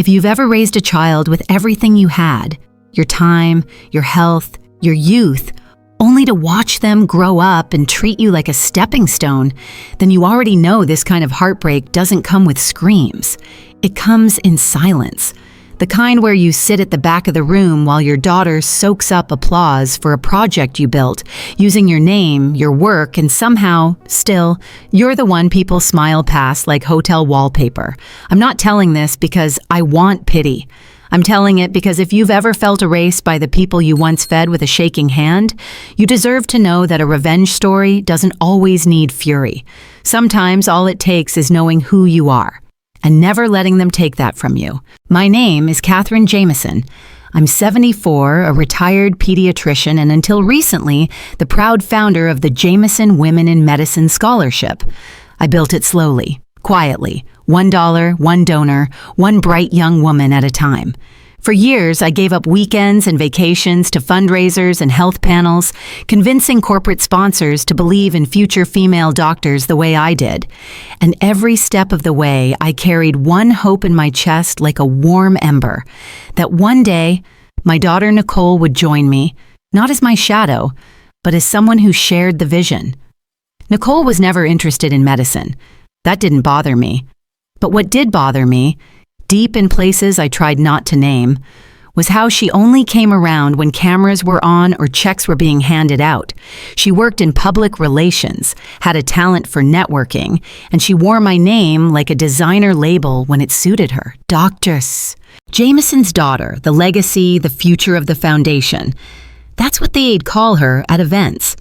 If you've ever raised a child with everything you had, your time, your health, your youth, only to watch them grow up and treat you like a stepping stone, then you already know this kind of heartbreak doesn't come with screams. It comes in silence. The kind where you sit at the back of the room while your daughter soaks up applause for a project you built, using your name, your work, and somehow, still, you're the one people smile past like hotel wallpaper. I'm not telling this because I want pity. I'm telling it because if you've ever felt erased by the people you once fed with a shaking hand, you deserve to know that a revenge story doesn't always need fury. Sometimes all it takes is knowing who you are and never letting them take that from you. My name is Catherine Jameson. I'm 74, a retired pediatrician, and until recently, the proud founder of the Jameson Women in Medicine Scholarship. I built it slowly, quietly, $1, one donor, one bright young woman at a time. For years, I gave up weekends and vacations to fundraisers and health panels, convincing corporate sponsors to believe in future female doctors the way I did. And every step of the way, I carried one hope in my chest like a warm ember, that one day, my daughter Nicole would join me, not as my shadow, but as someone who shared the vision. Nicole was never interested in medicine. That didn't bother me. But what did bother me, deep in places I tried not to name, was how she only came around when cameras were on or checks were being handed out. She worked in public relations, had a talent for networking, and she wore my name like a designer label when it suited her. Doctress. Jameson's daughter, the legacy, the future of the foundation. That's what they'd call her at events.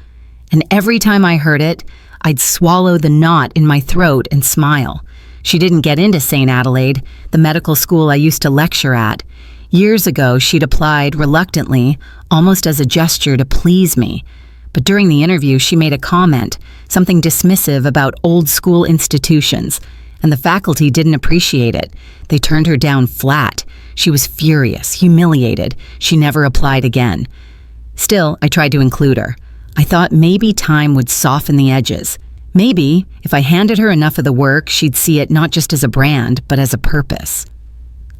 And every time I heard it, I'd swallow the knot in my throat and smile. She didn't get into St. Adelaide, the medical school I used to lecture at. Years ago, she'd applied reluctantly, almost as a gesture to please me. But during the interview, she made a comment, something dismissive about old school institutions, and the faculty didn't appreciate it. They turned her down flat. She was furious, humiliated. She never applied again. Still, I tried to include her. I thought maybe time would soften the edges. Maybe, if I handed her enough of the work, she'd see it not just as a brand, but as a purpose.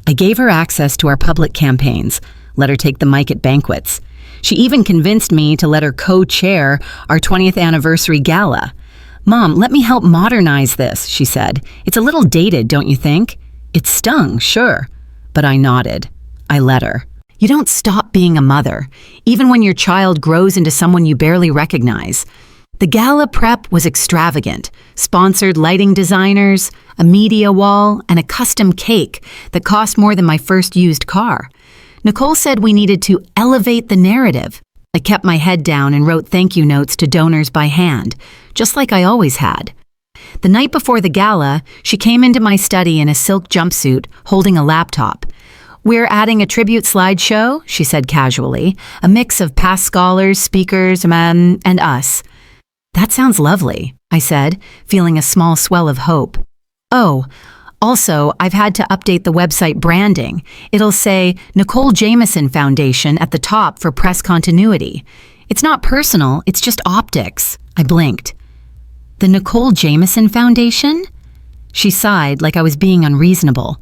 I gave her access to our public campaigns, let her take the mic at banquets. She even convinced me to let her co-chair our 20th anniversary gala. "Mom, let me help modernize this," she said. "It's a little dated, don't you think?" It stung, sure, but I nodded. I let her. You don't stop being a mother, even when your child grows into someone you barely recognize. The gala prep was extravagant, sponsored lighting designers, a media wall, and a custom cake that cost more than my first used car. Nicole said we needed to elevate the narrative. I kept my head down and wrote thank you notes to donors by hand, just like I always had. The night before the gala, she came into my study in a silk jumpsuit, holding a laptop. "We're adding a tribute slideshow," she said casually, "a mix of past scholars, speakers, and us." "That sounds lovely," I said, feeling a small swell of hope. "Oh, also, I've had to update the website branding. It'll say Nicole Jameson Foundation at the top for press continuity. It's not personal, it's just optics." I blinked. "The Nicole Jameson Foundation?" She sighed like I was being unreasonable.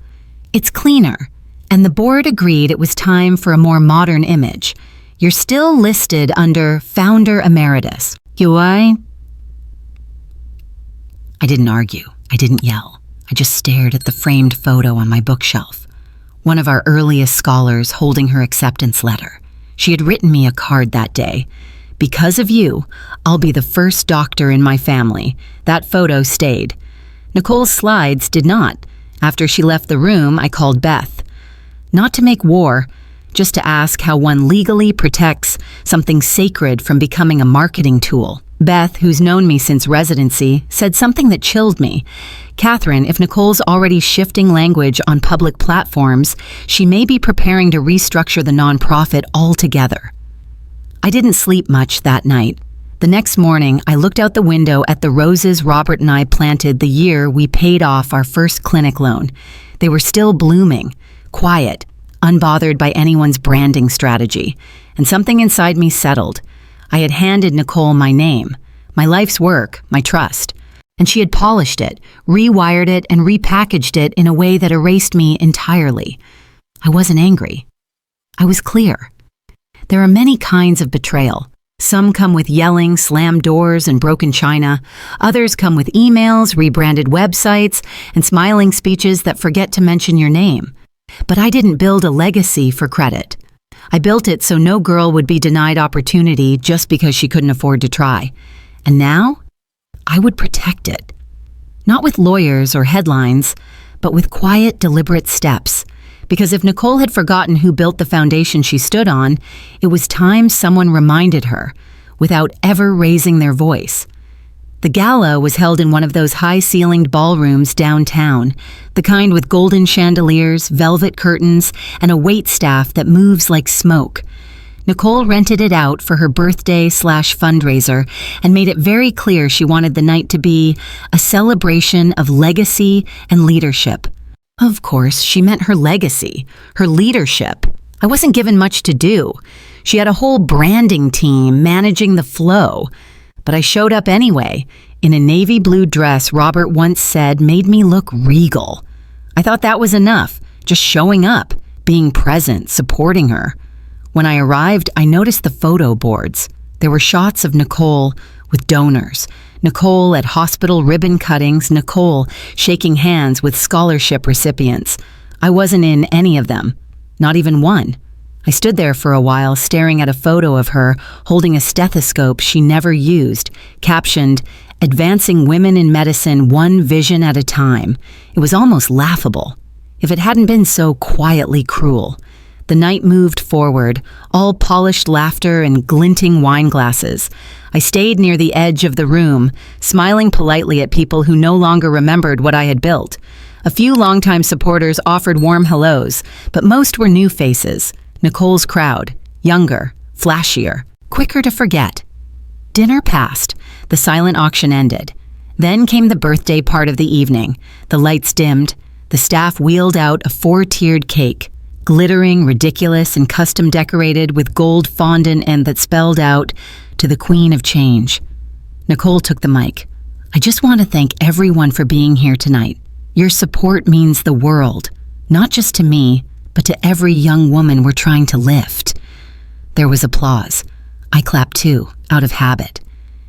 "It's cleaner." And the board agreed it was time for a more modern image. "You're still listed under Founder Emeritus." I didn't argue. I didn't yell. I just stared at the framed photo on my bookshelf. One of our earliest scholars holding her acceptance letter. She had written me a card that day. "Because of you, I'll be the first doctor in my family." That photo stayed. Nicole's slides did not. After she left the room, I called Beth. Not to make war, just to ask how one legally protects something sacred from becoming a marketing tool. Beth, who's known me since residency, said something that chilled me. "Catherine, if Nicole's already shifting language on public platforms, she may be preparing to restructure the nonprofit altogether." I didn't sleep much that night. The next morning, I looked out the window at the roses Robert and I planted the year we paid off our first clinic loan. They were still blooming, quiet, unbothered by anyone's branding strategy, and something inside me settled. I had handed Nicole my name, my life's work, my trust. and she had polished it, rewired it, and repackaged it in a way that erased me entirely. I wasn't angry. I was clear. There are many kinds of betrayal. Some come with yelling, slammed doors, and broken china. Others come with emails, rebranded websites, and smiling speeches that forget to mention your name. But I didn't build a legacy for credit. I built it so no girl would be denied opportunity just because she couldn't afford to try. And now, I would protect it. Not with lawyers or headlines, but with quiet, deliberate steps. Because if Nicole had forgotten who built the foundation she stood on, it was time someone reminded her, without ever raising their voice. The gala was held in one of those high-ceilinged ballrooms downtown, the kind with golden chandeliers, velvet curtains, and a waitstaff that moves like smoke. Nicole rented it out for her birthday/fundraiser and made it very clear she wanted the night to be a celebration of legacy and leadership. Of course, she meant her legacy, her leadership. I wasn't given much to do. She had a whole branding team managing the flow. But I showed up anyway, in a navy blue dress Robert once said made me look regal. I thought that was enough, just showing up, being present, supporting her. When I arrived, I noticed the photo boards. There were shots of Nicole with donors, Nicole at hospital ribbon cuttings, Nicole shaking hands with scholarship recipients. I wasn't in any of them, not even one. I stood there for a while staring at a photo of her holding a stethoscope she never used, captioned, "Advancing Women in Medicine One Vision at a Time." It was almost laughable, if it hadn't been so quietly cruel. The night moved forward, all polished laughter and glinting wine glasses. I stayed near the edge of the room, smiling politely at people who no longer remembered what I had built. A few longtime supporters offered warm hellos, but most were new faces. Nicole's crowd, younger, flashier, quicker to forget. Dinner passed. The silent auction ended. Then came the birthday part of the evening. The lights dimmed. The staff wheeled out a 4-tiered cake, glittering, ridiculous, and custom decorated with gold fondant and that spelled out, "To the Queen of Change." Nicole took the mic. "I just want to thank everyone for being here tonight. Your support means the world, not just to me, but to every young woman we're trying to lift." There was applause. I clapped too, out of habit.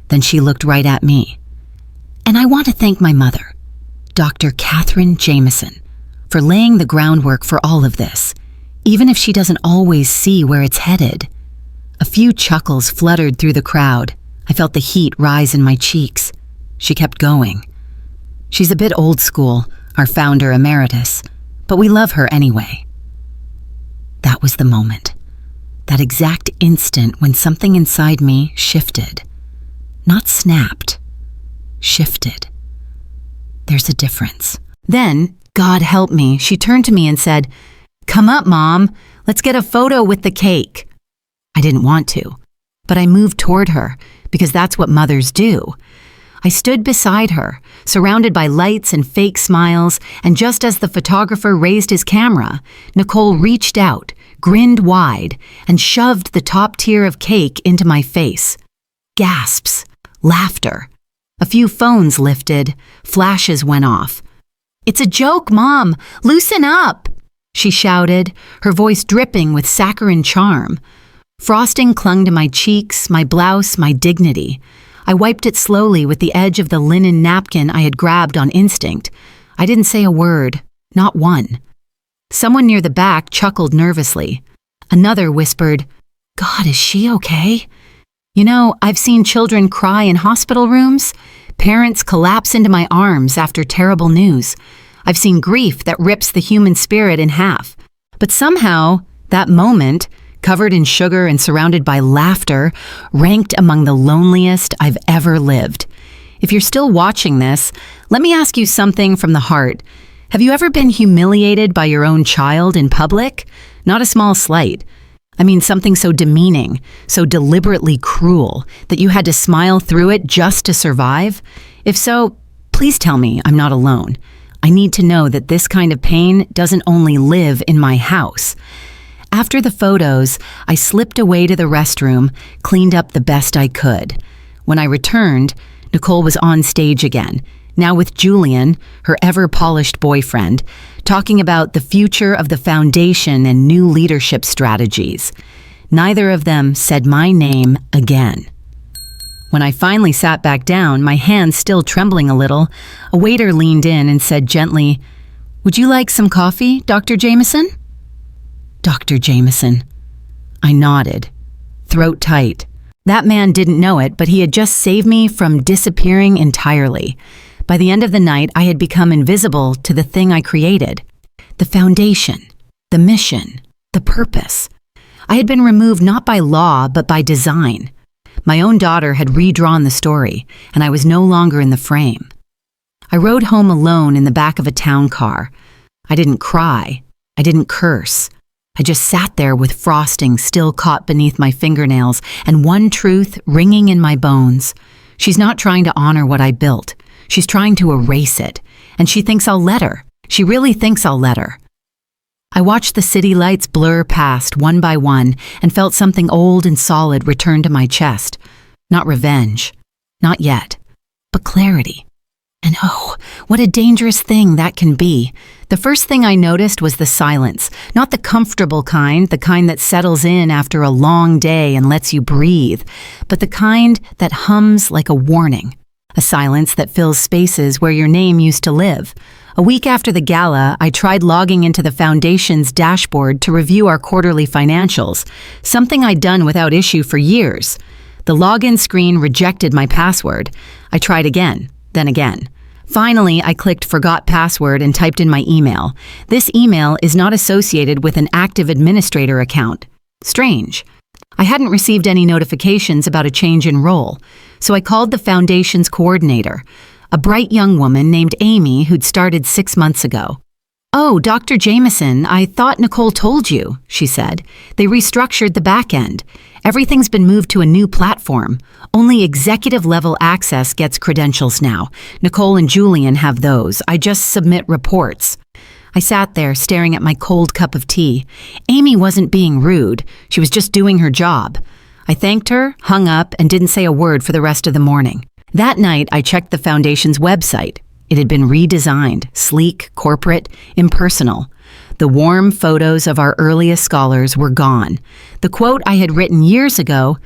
Then she looked right at me. "And I want to thank my mother, Dr. Catherine Jameson, for laying the groundwork for all of this, even if she doesn't always see where it's headed." A few chuckles fluttered through the crowd. I felt the heat rise in my cheeks. She kept going. "She's a bit old school, our founder emeritus, but we love her anyway." That was the moment. That exact instant when something inside me shifted. Not snapped. Shifted. There's a difference. Then, God help me, she turned to me and said, "Come up, Mom. Let's get a photo with the cake." I didn't want to, but I moved toward her because that's what mothers do. I stood beside her, surrounded by lights and fake smiles, and just as the photographer raised his camera, Nicole reached out, grinned wide, and shoved the top tier of cake into my face. Gasps, laughter. A few phones lifted, flashes went off. "It's a joke, Mom! Loosen up!" she shouted, her voice dripping with saccharine charm. Frosting clung to my cheeks, my blouse, my dignity. I wiped it slowly with the edge of the linen napkin I had grabbed on instinct. I didn't say a word, not one. Someone near the back chuckled nervously. Another whispered, "God, is she okay?" You know, I've seen children cry in hospital rooms, parents collapse into my arms after terrible news. I've seen grief that rips the human spirit in half. But somehow, that moment, covered in sugar and surrounded by laughter, ranked among the loneliest I've ever lived. If you're still watching this, let me ask you something from the heart. Have you ever been humiliated by your own child in public? Not a small slight. I mean something so demeaning, so deliberately cruel, that you had to smile through it just to survive? If so, please tell me I'm not alone. I need to know that this kind of pain doesn't only live in my house. After the photos, I slipped away to the restroom, cleaned up the best I could. When I returned, Nicole was on stage again, now with Julian, her ever-polished boyfriend, talking about the future of the foundation and new leadership strategies. Neither of them said my name again. When I finally sat back down, my hands still trembling a little, a waiter leaned in and said gently, "Would you like some coffee, Dr. Jameson?" Dr. Jameson. I nodded, throat tight. That man didn't know it, but he had just saved me from disappearing entirely. By the end of the night, I had become invisible to the thing I created. The foundation, the mission, the purpose. I had been removed not by law, but by design. My own daughter had redrawn the story, and I was no longer in the frame. I rode home alone in the back of a town car. I didn't cry. I didn't curse. I just sat there with frosting still caught beneath my fingernails and one truth ringing in my bones. She's not trying to honor what I built. She's trying to erase it, and she thinks I'll let her. She really thinks I'll let her. I watched the city lights blur past one by one and felt something old and solid return to my chest. Not revenge. Not yet. But clarity. And oh, what a dangerous thing that can be. The first thing I noticed was the silence, not the comfortable kind, the kind that settles in after a long day and lets you breathe, but the kind that hums like a warning. A silence that fills spaces where your name used to live. A week after the gala, I tried logging into the foundation's dashboard to review our quarterly financials, something I'd done without issue for years. The login screen rejected my password. I tried again, then again. Finally, I clicked Forgot Password and typed in my email. This email is not associated with an active administrator account. Strange. I hadn't received any notifications about a change in role, so I called the foundation's coordinator, a bright young woman named Amy who'd started 6 months ago. "Oh, Dr. Jameson, I thought Nicole told you," she said. "They restructured the back end. Everything's been moved to a new platform. Only executive-level access gets credentials now. Nicole and Julian have those. I just submit reports." I sat there staring at my cold cup of tea. Amy wasn't being rude. She was just doing her job. I thanked her, hung up, and didn't say a word for the rest of the morning. That night, I checked the foundation's website. It had been redesigned, sleek, corporate, impersonal. The warm photos of our earliest scholars were gone. The quote I had written years ago,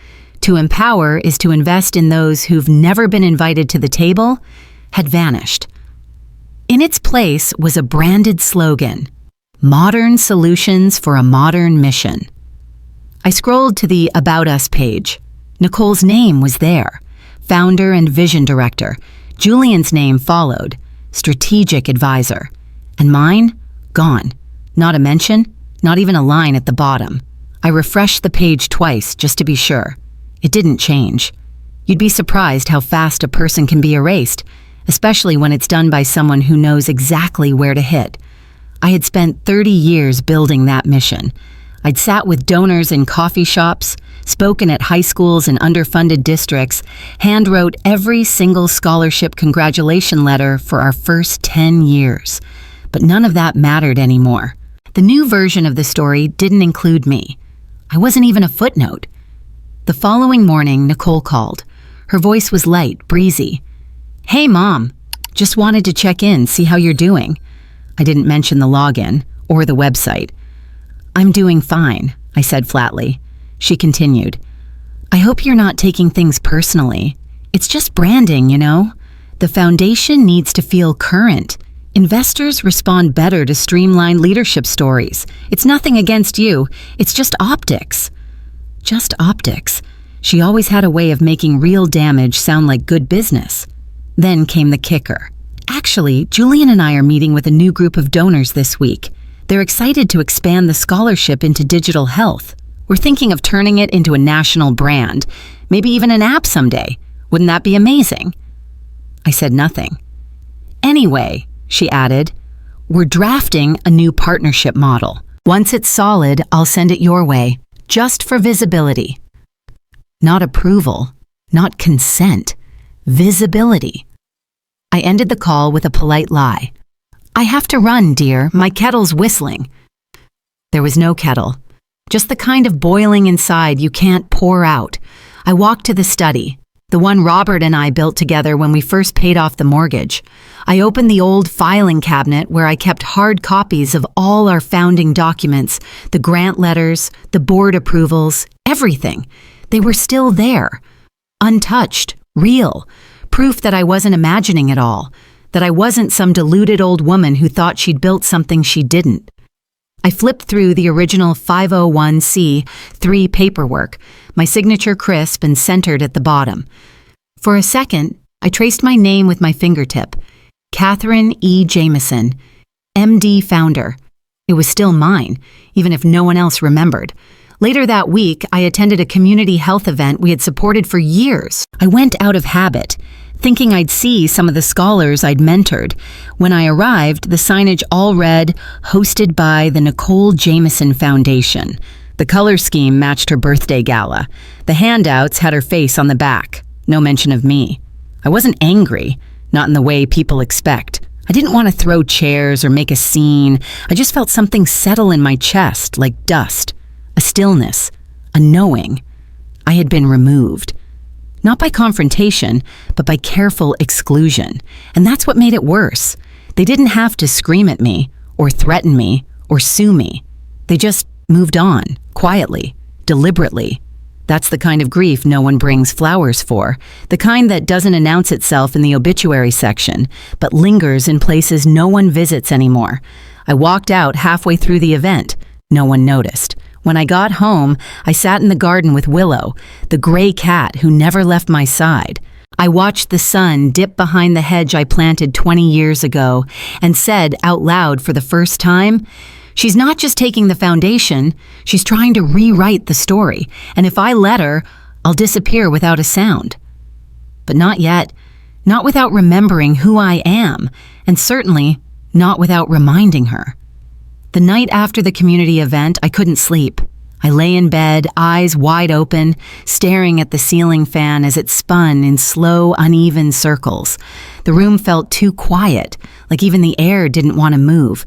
"To empower is to invest in those who've never been invited to the table," had vanished. In its place was a branded slogan, "Modern solutions for a modern mission." I scrolled to the About Us page. Nicole's name was there, founder and vision director. Julian's name followed, strategic advisor. And mine? Gone. Not a mention, not even a line at the bottom. I refreshed the page twice just to be sure. It didn't change. You'd be surprised how fast a person can be erased, especially when it's done by someone who knows exactly where to hit. I had spent 30 years building that mission. I'd sat with donors in coffee shops, spoken at high schools and underfunded districts, hand-wrote every single scholarship congratulation letter for our first 10 years. But none of that mattered anymore. The new version of the story didn't include me. I wasn't even a footnote. The following morning, Nicole called. Her voice was light, breezy. "Hey, Mom. Just wanted to check in, see how you're doing." I didn't mention the login or the website. "I'm doing fine," I said flatly. She continued, "I hope you're not taking things personally. It's just branding, you know? The foundation needs to feel current. Investors respond better to streamlined leadership stories. It's nothing against you. It's just optics." Just optics. She always had a way of making real damage sound like good business. Then came the kicker. Actually, Julian and I are meeting with a new group of donors this week. They're excited to expand the scholarship into digital health. We're thinking of turning it into a national brand, maybe even an app someday. Wouldn't that be amazing? I said nothing. "Anyway," she added, "we're drafting a new partnership model. Once it's solid, I'll send it your way, just for visibility." Not approval, not consent, visibility. I ended the call with a polite lie. "I have to run, dear. My kettle's whistling." There was no kettle, just the kind of boiling inside you can't pour out. I walked to the study. the one Robert and I built together when we first paid off the mortgage. I opened the old filing cabinet where I kept hard copies of all our founding documents, the grant letters, the board approvals, everything. They were still there, untouched, real, proof that I wasn't imagining it all, that I wasn't some deluded old woman who thought she'd built something she didn't. I flipped through the original 501c3 paperwork, my signature crisp and centered at the bottom. For a second, I traced my name with my fingertip. Catherine E. Jameson, MD founder. It was still mine, even if no one else remembered. Later that week, I attended a community health event we had supported for years. I went out of habit, thinking I'd see some of the scholars I'd mentored. When I arrived, the signage all read, hosted by the Nicole Jameson Foundation. The color scheme matched her birthday gala. The handouts had her face on the back. No mention of me. I wasn't angry, not in the way people expect. I didn't want to throw chairs or make a scene. I just felt something settle in my chest, like dust. A stillness, a knowing. I had been removed. Not by confrontation, but by careful exclusion. And that's what made it worse. They didn't have to scream at me, or threaten me, or sue me. They just moved on, quietly, deliberately. That's the kind of grief no one brings flowers for, the kind that doesn't announce itself in the obituary section, but lingers in places no one visits anymore. I walked out halfway through the event. No one noticed. When I got home, I sat in the garden with Willow, the gray cat who never left my side. I watched the sun dip behind the hedge I planted 20 years ago and said out loud for the first time, "She's not just taking the foundation, she's trying to rewrite the story, and if I let her, I'll disappear without a sound." But not yet, not without remembering who I am, and certainly not without reminding her. The night after the community event, I couldn't sleep. I lay in bed, eyes wide open, staring at the ceiling fan as it spun in slow, uneven circles. The room felt too quiet, like even the air didn't want to move.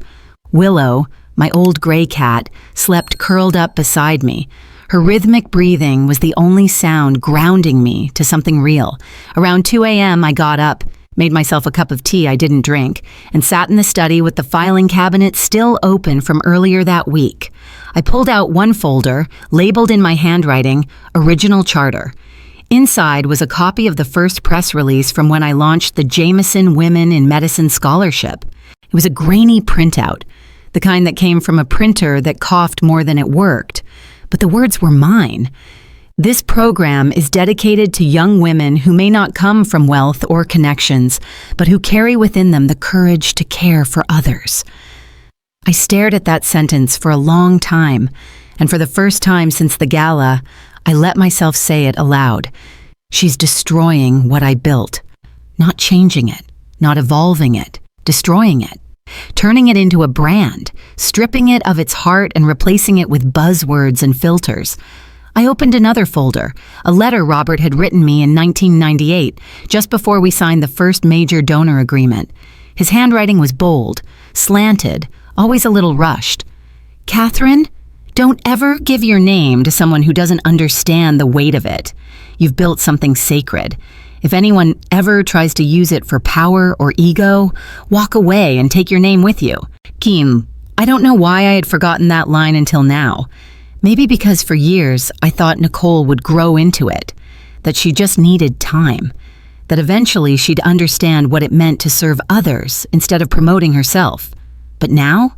Willow, my old gray cat, slept curled up beside me. Her rhythmic breathing was the only sound grounding me to something real. Around 2 a.m., I got up, made myself a cup of tea I didn't drink, and sat in the study with the filing cabinet still open from earlier that week. I pulled out one folder, labeled in my handwriting, Original Charter. Inside was a copy of the first press release from when I launched the Jameson Women in Medicine Scholarship. It was a grainy printout, the kind that came from a printer that coughed more than it worked. But the words were mine. This program is dedicated to young women who may not come from wealth or connections, but who carry within them the courage to care for others. I stared at that sentence for a long time, and for the first time since the gala, I let myself say it aloud. She's destroying what I built. Not changing it, not evolving it, destroying it. Turning it into a brand, stripping it of its heart and replacing it with buzzwords and filters. I opened another folder, a letter Robert had written me in 1998, just before we signed the first major donor agreement. His handwriting was bold, slanted, always a little rushed. "Catherine, don't ever give your name to someone who doesn't understand the weight of it. You've built something sacred. If anyone ever tries to use it for power or ego, walk away and take your name with you." Keen, I don't know why I had forgotten that line until now. Maybe because for years I thought Nicole would grow into it, that she just needed time, that eventually she'd understand what it meant to serve others instead of promoting herself. But now,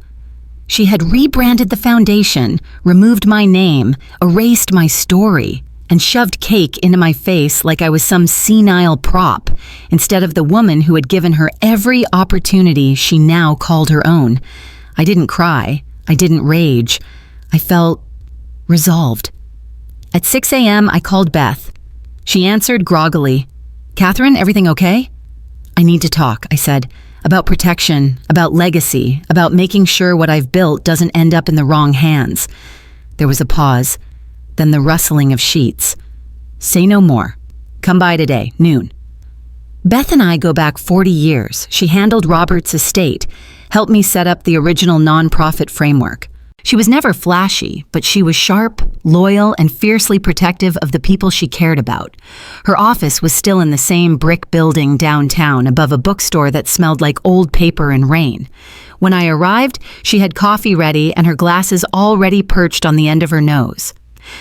she had rebranded the foundation, removed my name, erased my story, and shoved cake into my face like I was some senile prop, instead of the woman who had given her every opportunity she now called her own. I didn't cry. I didn't rage. I felt resolved. At 6 a.m., I called Beth. She answered groggily. "Catherine, everything okay?" "I need to talk," I said, "about protection, about legacy, about making sure what I've built doesn't end up in the wrong hands." There was a pause, then the rustling of sheets. "Say no more. Come by today, noon." Beth and I go back 40 years. She handled Robert's estate, helped me set up the original nonprofit framework. She was never flashy, but she was sharp, loyal, and fiercely protective of the people she cared about. Her office was still in the same brick building downtown above a bookstore that smelled like old paper and rain. When I arrived, she had coffee ready and her glasses already perched on the end of her nose.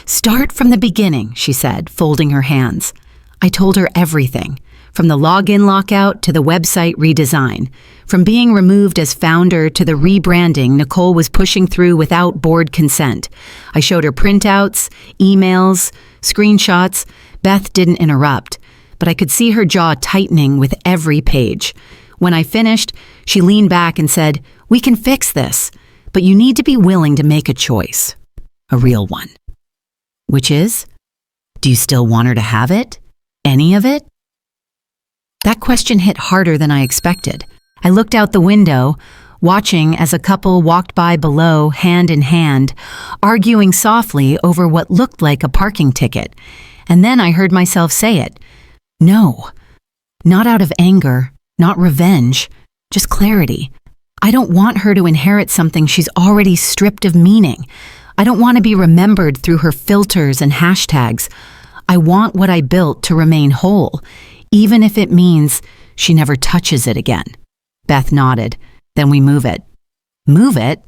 "Start from the beginning," she said, folding her hands. I told her everything, from the login lockout to the website redesign. From being removed as founder to the rebranding Nicole was pushing through without board consent. I showed her printouts, emails, screenshots. Beth didn't interrupt, but I could see her jaw tightening with every page. When I finished, she leaned back and said, "We can fix this, but you need to be willing to make a choice. A real one." Which is? Do you still want her to have it? Any of it? That question hit harder than I expected. I looked out the window, watching as a couple walked by below, hand in hand, arguing softly over what looked like a parking ticket. And then I heard myself say it. No, not out of anger, not revenge, just clarity. I don't want her to inherit something she's already stripped of meaning. I don't want to be remembered through her filters and hashtags. I want what I built to remain whole, even if it means she never touches it again. Beth nodded. Then we move it. Move it?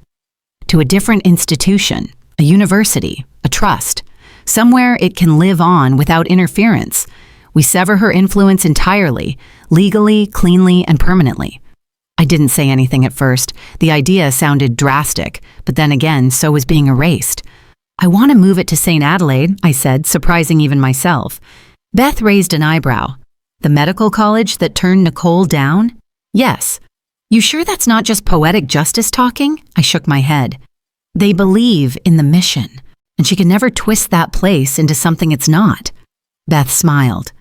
To a different institution, a university, a trust. Somewhere it can live on without interference. We sever her influence entirely, legally, cleanly, and permanently. I didn't say anything at first. The idea sounded drastic, but then again, so was being erased. "I want to move it to St. Adelaide," I said, surprising even myself. Beth raised an eyebrow. "The medical college that turned Nicole down?" "Yes." "You sure that's not just poetic justice talking?" I shook my head. "They believe in the mission, and she can never twist that place into something it's not." Beth smiled.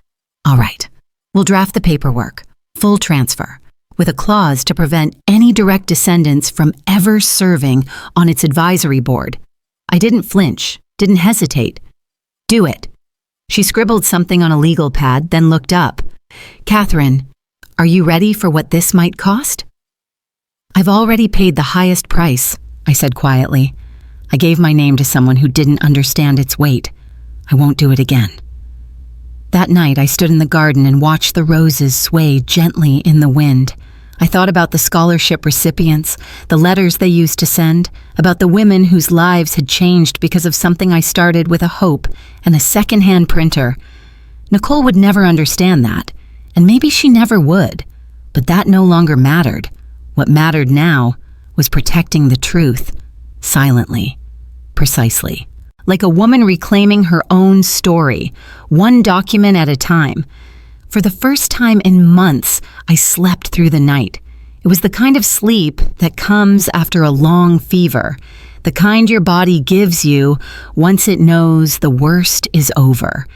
"All right, we'll draft the paperwork, full transfer, with a clause to prevent any direct descendants from ever serving on its advisory board." I didn't flinch, didn't hesitate. "Do it." She scribbled something on a legal pad, then looked up. "Catherine, are you ready for what this might cost?" "I've already paid the highest price," I said quietly. I gave my name to someone who didn't understand its weight. I won't do it again. That night, I stood in the garden and watched the roses sway gently in the wind. I thought about the scholarship recipients, the letters they used to send, about the women whose lives had changed because of something I started with a hope and a secondhand printer. Nicole would never understand that, and maybe she never would, but that no longer mattered. What mattered now was protecting the truth, silently, precisely. Like a woman reclaiming her own story, one document at a time. For the first time in months, I slept through the night. It was the kind of sleep that comes after a long fever, the kind your body gives you once it knows the worst is over.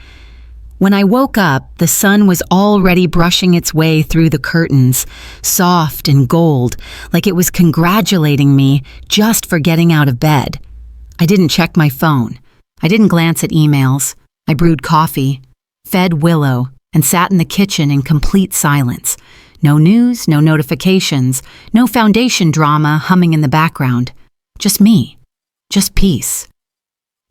When I woke up, the sun was already brushing its way through the curtains, soft and gold, like it was congratulating me just for getting out of bed. I didn't check my phone. I didn't glance at emails. I brewed coffee, fed Willow, and sat in the kitchen in complete silence. No news, no notifications, no foundation drama humming in the background. Just me. Just peace.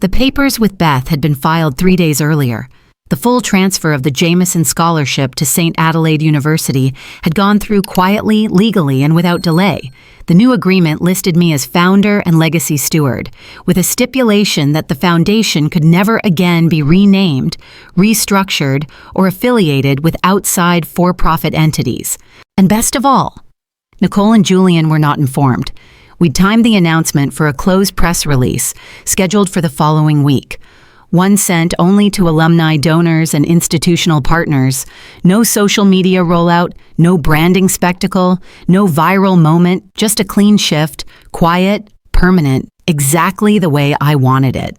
The papers with Beth had been filed 3 days earlier. The full transfer of the Jameson Scholarship to St. Adelaide University had gone through quietly, legally, and without delay. The new agreement listed me as founder and legacy steward, with a stipulation that the foundation could never again be renamed, restructured, or affiliated with outside for-profit entities. And best of all, Nicole and Julian were not informed. We'd timed the announcement for a closed press release, scheduled for the following week. One sent only to alumni donors and institutional partners. No social media rollout, no branding spectacle, no viral moment, just a clean shift, quiet, permanent, exactly the way I wanted it.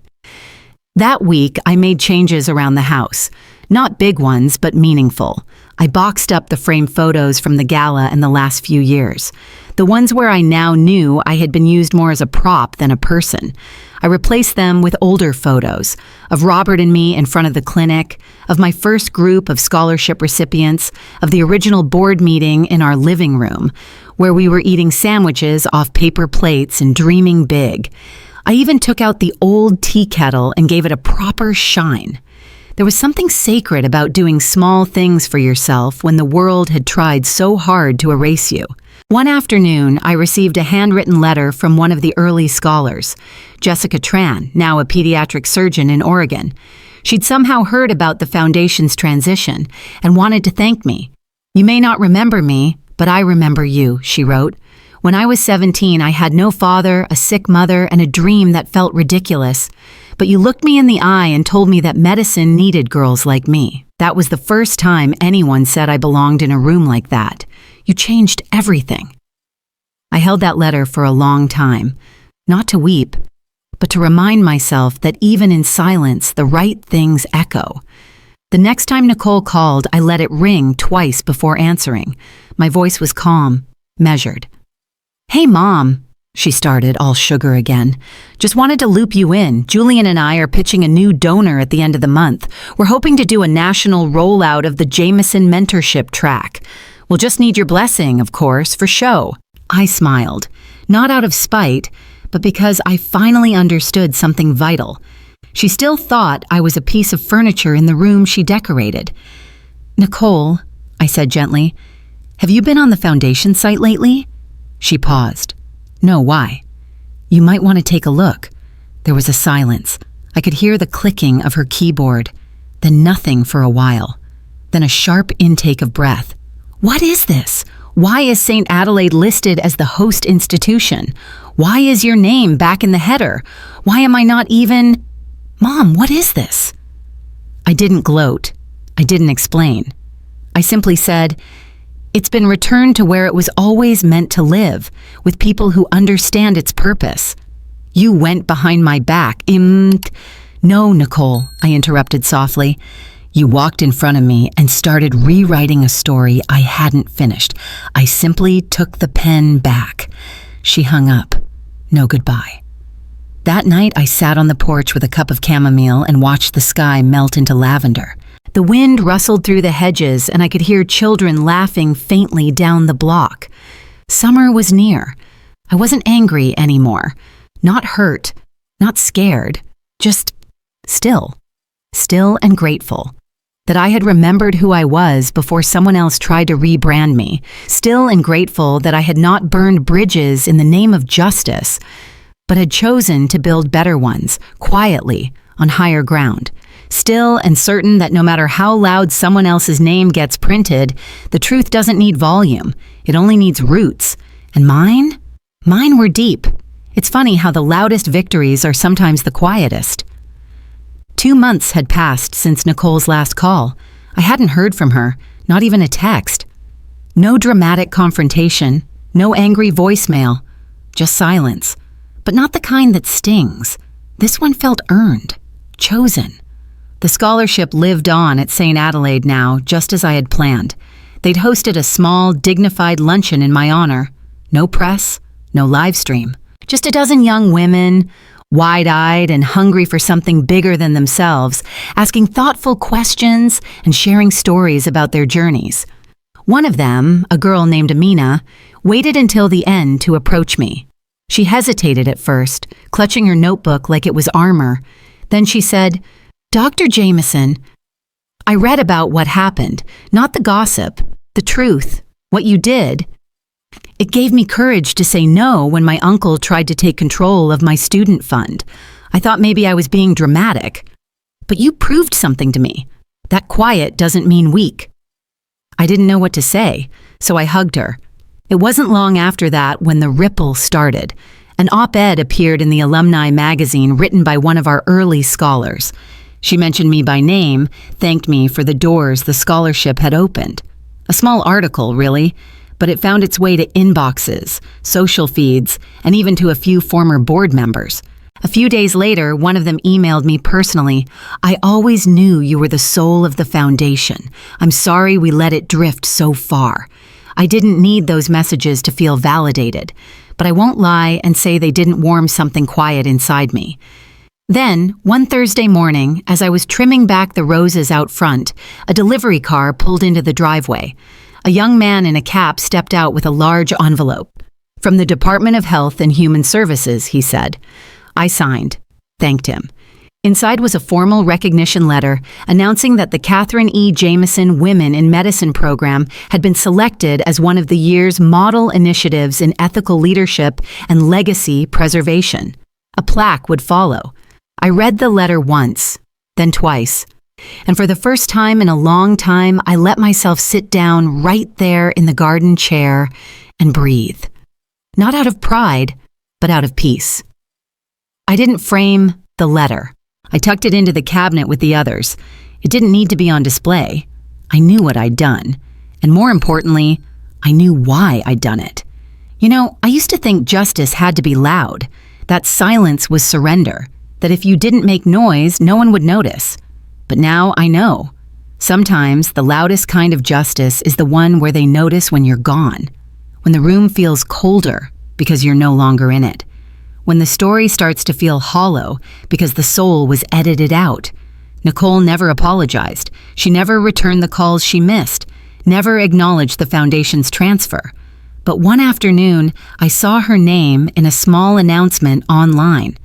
That week, I made changes around the house. Not big ones, but meaningful. I boxed up the framed photos from the gala in the last few years. The ones where I now knew I had been used more as a prop than a person. I replaced them with older photos of Robert and me in front of the clinic, of my first group of scholarship recipients, of the original board meeting in our living room, where we were eating sandwiches off paper plates and dreaming big. I even took out the old tea kettle and gave it a proper shine. There was something sacred about doing small things for yourself when the world had tried so hard to erase you. One afternoon, I received a handwritten letter from one of the early scholars, Jessica Tran, now a pediatric surgeon in Oregon. She'd somehow heard about the foundation's transition and wanted to thank me. "You may not remember me, but I remember you," she wrote. "When I was 17, I had no father, a sick mother, and a dream that felt ridiculous. But you looked me in the eye and told me that medicine needed girls like me. That was the first time anyone said I belonged in a room like that. You changed everything." I held that letter for a long time, not to weep, but to remind myself that even in silence, the right things echo. The next time Nicole called, I let it ring twice before answering. My voice was calm, measured. "Hey, Mom," she started, all sugar again. "Just wanted to loop you in. Julian and I are pitching a new donor at the end of the month. We're hoping to do a national rollout of the Jameson Mentorship Track. We'll just need your blessing, of course, for show." I smiled, not out of spite, but because I finally understood something vital. She still thought I was a piece of furniture in the room she decorated. "Nicole," I said gently, "have you been on the foundation site lately?" She paused. "No, why?" "You might want to take a look." There was a silence. I could hear the clicking of her keyboard, then nothing for a while, then a sharp intake of breath. "What is this? Why is St. Adelaide listed as the host institution? Why is your name back in the header? Why am I not even... Mom, what is this?" I didn't gloat. I didn't explain. I simply said, "It's been returned to where it was always meant to live, with people who understand its purpose." "You went behind my back. No, Nicole," I interrupted softly. "You walked in front of me and started rewriting a story I hadn't finished. I simply took the pen back." She hung up. No goodbye. That night, I sat on the porch with a cup of chamomile and watched the sky melt into lavender. The wind rustled through the hedges, and I could hear children laughing faintly down the block. Summer was near. I wasn't angry anymore. Not hurt. Not scared. Just still. Still and grateful. That I had remembered who I was before someone else tried to rebrand me. Still and grateful that I had not burned bridges in the name of justice, but had chosen to build better ones, quietly, on higher ground. Still and certain that no matter how loud someone else's name gets printed, the truth doesn't need volume. It only needs roots. And mine were deep. It's funny how the loudest victories are sometimes the quietest. 2 months had passed since Nicole's last call. I hadn't heard from her, not even a text. No dramatic confrontation, no angry voicemail, just silence. But not the kind that stings. This one felt earned, chosen. The scholarship lived on at St. Adelaide now, just as I had planned. They'd hosted a small, dignified luncheon in my honor. No press, no live stream. Just a dozen young women, wide-eyed and hungry for something bigger than themselves, asking thoughtful questions and sharing stories about their journeys. One of them, a girl named Amina, waited until the end to approach me. She hesitated at first, clutching her notebook like it was armor. Then she said, "Dr. Jameson, I read about what happened, not the gossip, the truth, what you did. It gave me courage to say no when my uncle tried to take control of my student fund. I thought maybe I was being dramatic. But you proved something to me. That quiet doesn't mean weak." I didn't know what to say, so I hugged her. It wasn't long after that when the ripple started. An op-ed appeared in the alumni magazine written by one of our early scholars. She mentioned me by name, thanked me for the doors the scholarship had opened. A small article, really, but it found its way to inboxes, social feeds, and even to a few former board members. A few days later, one of them emailed me personally, "I always knew you were the soul of the foundation. I'm sorry we let it drift so far." I didn't need those messages to feel validated, but I won't lie and say they didn't warm something quiet inside me. Then, one Thursday morning, as I was trimming back the roses out front, a delivery car pulled into the driveway. A young man in a cap stepped out with a large envelope. "From the Department of Health and Human Services," he said. I signed, thanked him. Inside was a formal recognition letter announcing that the Catherine E. Jameson Women in Medicine program had been selected as one of the year's model initiatives in ethical leadership and legacy preservation. A plaque would follow. I read the letter once, then twice. And for the first time in a long time, I let myself sit down right there in the garden chair and breathe. Not out of pride, but out of peace. I didn't frame the letter. I tucked it into the cabinet with the others. It didn't need to be on display. I knew what I'd done. And more importantly, I knew why I'd done it. You know, I used to think justice had to be loud, that silence was surrender, that if you didn't make noise, no one would notice. But now I know. Sometimes the loudest kind of justice is the one where they notice when you're gone, when the room feels colder because you're no longer in it, when the story starts to feel hollow because the soul was edited out. Nicole never apologized. She never returned the calls she missed, never acknowledged the foundation's transfer. But one afternoon, I saw her name in a small announcement online.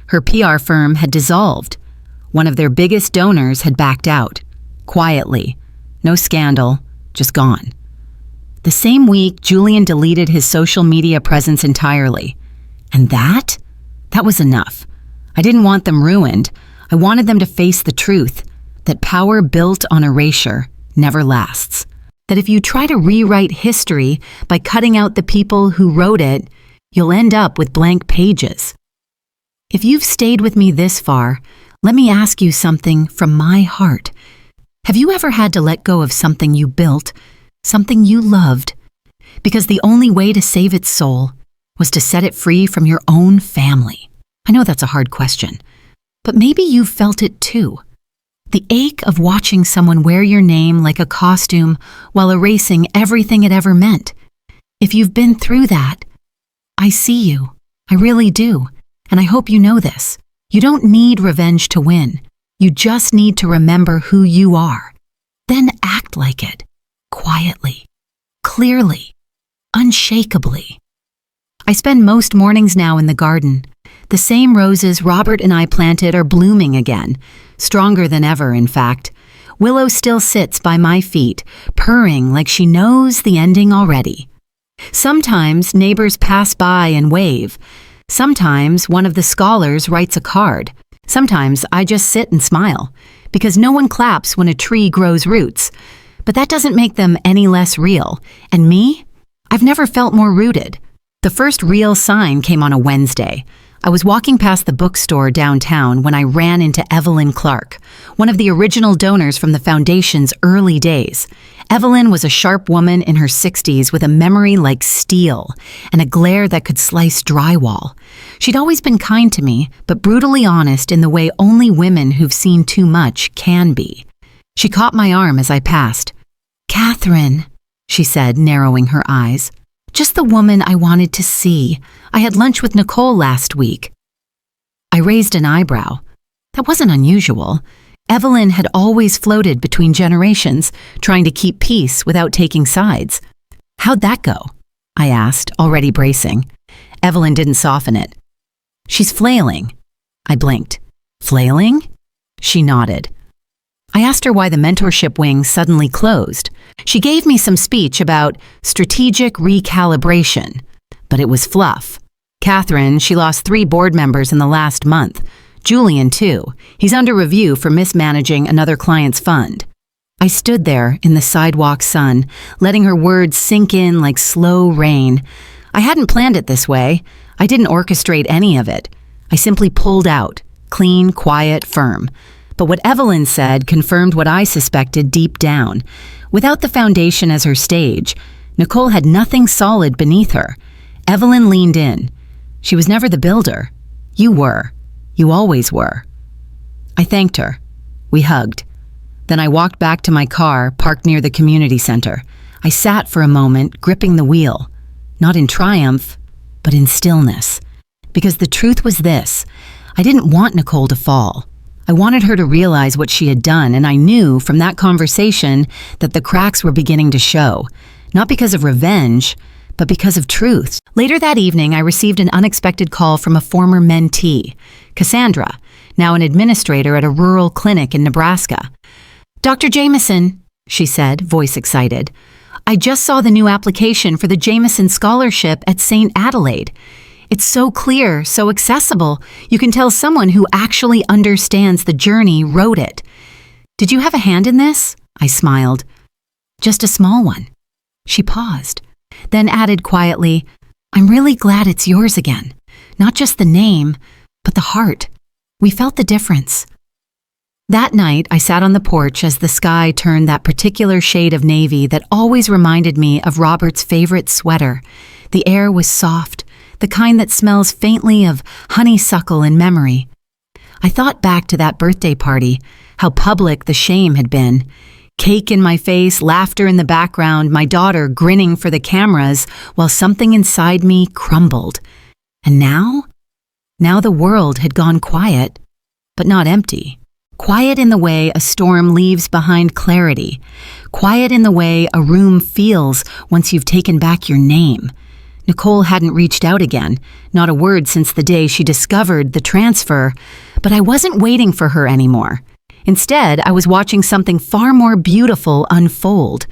Her PR firm had dissolved. One of their biggest donors had backed out. Quietly. No scandal, just gone. The same week, Julian deleted his social media presence entirely. And that was enough. I didn't want them ruined. I wanted them to face the truth, that power built on erasure never lasts. That if you try to rewrite history by cutting out the people who wrote it, you'll end up with blank pages. If you've stayed with me this far, let me ask you something from my heart. Have you ever had to let go of something you built, something you loved, because the only way to save its soul was to set it free from your own family? I know that's a hard question, but maybe you've felt it too. The ache of watching someone wear your name like a costume while erasing everything it ever meant. If you've been through that, I see you. I really do. And I hope you know this. You don't need revenge to win. You just need to remember who you are. Then act like it. Quietly. Clearly. Unshakably. I spend most mornings now in the garden. The same roses Robert and I planted are blooming again. Stronger than ever, in fact. Willow still sits by my feet, purring like she knows the ending already. Sometimes neighbors pass by and wave. Sometimes one of the scholars writes a card. Sometimes I just sit and smile, because no one claps when a tree grows roots. But that doesn't make them any less real. And me? I've never felt more rooted. The first real sign came on a Wednesday. I was walking past the bookstore downtown when I ran into Evelyn Clark, one of the original donors from the foundation's early days. Evelyn was a sharp woman in her 60s with a memory like steel and a glare that could slice drywall. She'd always been kind to me, but brutally honest in the way only women who've seen too much can be. She caught my arm as I passed. "Catherine," she said, narrowing her eyes. "Just the woman I wanted to see. I had lunch with Nicole last week." I raised an eyebrow. That wasn't unusual. Evelyn had always floated between generations, trying to keep peace without taking sides. "How'd that go?" I asked, already bracing. Evelyn didn't soften it. "She's flailing." I blinked. "Flailing?" She nodded. I asked her why the mentorship wing suddenly closed. She gave me some speech about strategic recalibration, but it was fluff. Catherine, she lost 3 board members in the last month. Julian, too. He's under review for mismanaging another client's fund. I stood there in the sidewalk sun, letting her words sink in like slow rain. I hadn't planned it this way. I didn't orchestrate any of it. I simply pulled out, clean, quiet, firm. But what Evelyn said confirmed what I suspected deep down. Without the foundation as her stage, Nicole had nothing solid beneath her. Evelyn leaned in. She was never the builder. You were. You always were. I thanked her. We hugged. Then I walked back to my car, parked near the community center. I sat for a moment, gripping the wheel. Not in triumph, but in stillness. Because the truth was this. I didn't want Nicole to fall. I wanted her to realize what she had done, and I knew from that conversation that the cracks were beginning to show. Not because of revenge, but because of truth. Later that evening, I received an unexpected call from a former mentee, Cassandra, now an administrator at a rural clinic in Nebraska. "Dr. Jameson," she said, voice excited, "I just saw the new application for the Jameson Scholarship at St. Adelaide. It's so clear, so accessible, you can tell someone who actually understands the journey wrote it. Did you have a hand in this?" I smiled. "Just a small one." She paused, then added quietly, "I'm really glad it's yours again. Not just the name, but the heart. We felt the difference." That night, I sat on the porch as the sky turned that particular shade of navy that always reminded me of Robert's favorite sweater. The air was soft, the kind that smells faintly of honeysuckle in memory. I thought back to that birthday party, how public the shame had been. Cake in my face, laughter in the background, my daughter grinning for the cameras while something inside me crumbled. And now? Now the world had gone quiet, but not empty. Quiet in the way a storm leaves behind clarity. Quiet in the way a room feels once you've taken back your name. Nicole hadn't reached out again, not a word since the day she discovered the transfer, but I wasn't waiting for her anymore. Instead, I was watching something far more beautiful unfold.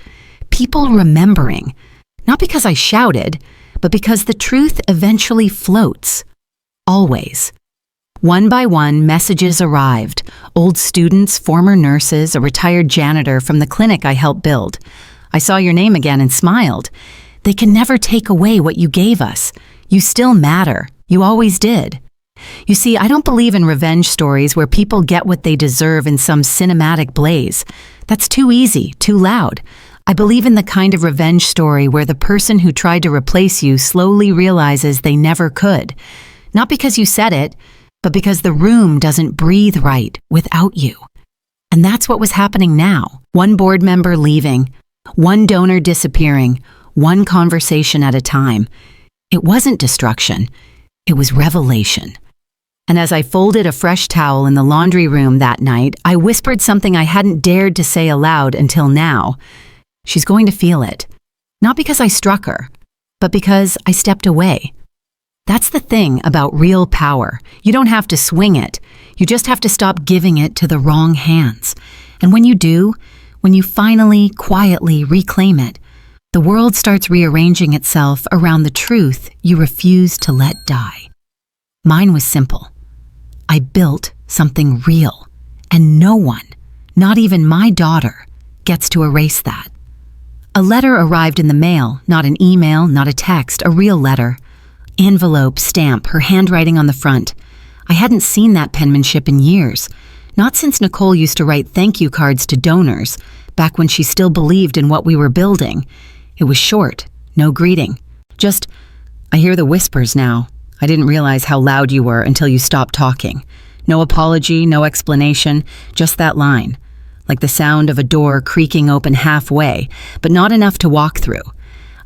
People remembering. Not because I shouted, but because the truth eventually floats. Always. One by one, messages arrived. Old students, former nurses, a retired janitor from the clinic I helped build. "I saw your name again and smiled. They can never take away what you gave us. You still matter. You always did." You see, I don't believe in revenge stories where people get what they deserve in some cinematic blaze. That's too easy, too loud. I believe in the kind of revenge story where the person who tried to replace you slowly realizes they never could. Not because you said it, but because the room doesn't breathe right without you. And that's what was happening now. One board member leaving, one donor disappearing, one conversation at a time. It wasn't destruction, it was revelation. And as I folded a fresh towel in the laundry room that night, I whispered something I hadn't dared to say aloud until now. She's going to feel it. Not because I struck her, but because I stepped away. That's the thing about real power. You don't have to swing it. You just have to stop giving it to the wrong hands. And when you do, when you finally, quietly reclaim it, the world starts rearranging itself around the truth you refuse to let die. Mine was simple. I built something real, and no one, not even my daughter, gets to erase that. A letter arrived in the mail, not an email, not a text, a real letter. Envelope, stamp, her handwriting on the front. I hadn't seen that penmanship in years, not since Nicole used to write thank you cards to donors, back when she still believed in what we were building. It was short, no greeting. Just, "I hear the whispers now. I didn't realize how loud you were until you stopped talking." No apology, no explanation, just that line. Like the sound of a door creaking open halfway, but not enough to walk through.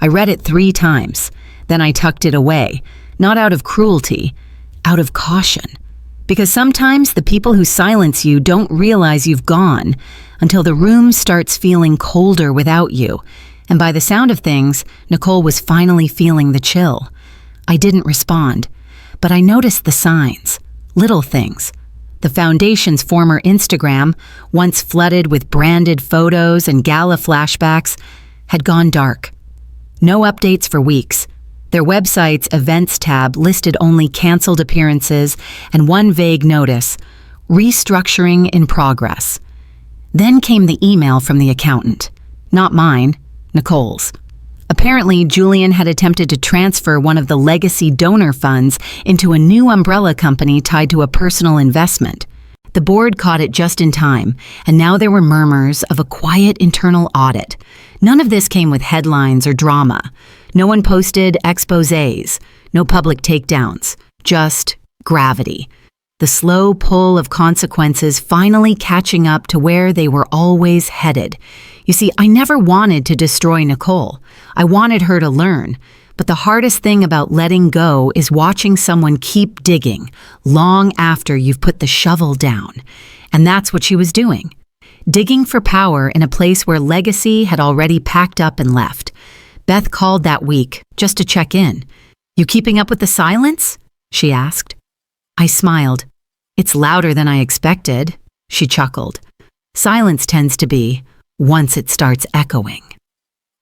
I read it 3 times. Then I tucked it away, not out of cruelty, out of caution. Because sometimes the people who silence you don't realize you've gone until the room starts feeling colder without you. And by the sound of things, Nicole was finally feeling the chill. I didn't respond, but I noticed the signs, little things. The Foundation's former Instagram, once flooded with branded photos and gala flashbacks, had gone dark. No updates for weeks. Their website's events tab listed only canceled appearances and one vague notice, restructuring in progress. Then came the email from the accountant. Not mine, Nicole's. Apparently, Julian had attempted to transfer one of the legacy donor funds into a new umbrella company tied to a personal investment. The board caught it just in time, and now there were murmurs of a quiet internal audit. None of this came with headlines or drama. No one posted exposés, no public takedowns, just gravity. The slow pull of consequences finally catching up to where they were always headed. You see, I never wanted to destroy Nicole. I wanted her to learn. But the hardest thing about letting go is watching someone keep digging long after you've put the shovel down. And that's what she was doing. Digging for power in a place where legacy had already packed up and left. Beth called that week, just to check in. "You keeping up with the silence?" she asked. I smiled. "It's louder than I expected," she chuckled. Silence tends to be, once it starts echoing.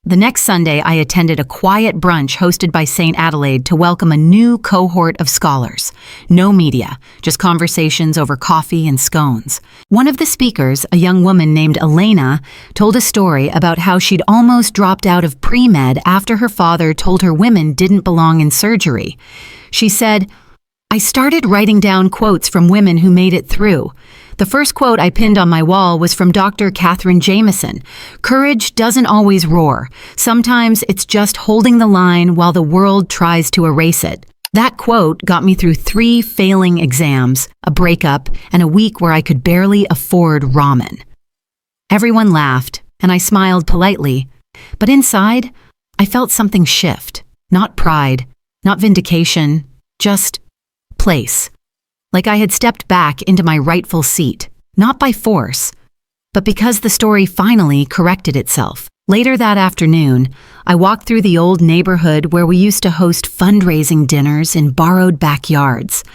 The next Sunday, I attended a quiet brunch hosted by St. Adelaide to welcome a new cohort of scholars. No media, just conversations over coffee and scones. One of the speakers, a young woman named Elena, told a story about how she'd almost dropped out of pre-med after her father told her women didn't belong in surgery. She said, "I started writing down quotes from women who made it through. The first quote I pinned on my wall was from Dr. Catherine Jameson. Courage doesn't always roar. Sometimes it's just holding the line while the world tries to erase it." That quote got me through 3 failing exams, a breakup, and a week where I could barely afford ramen. Everyone laughed, and I smiled politely. But inside, I felt something shift. Not pride, not vindication, just place. Like I had stepped back into my rightful seat, not by force, but because the story finally corrected itself. Later that afternoon, I walked through the old neighborhood where we used to host fundraising dinners in borrowed backyards.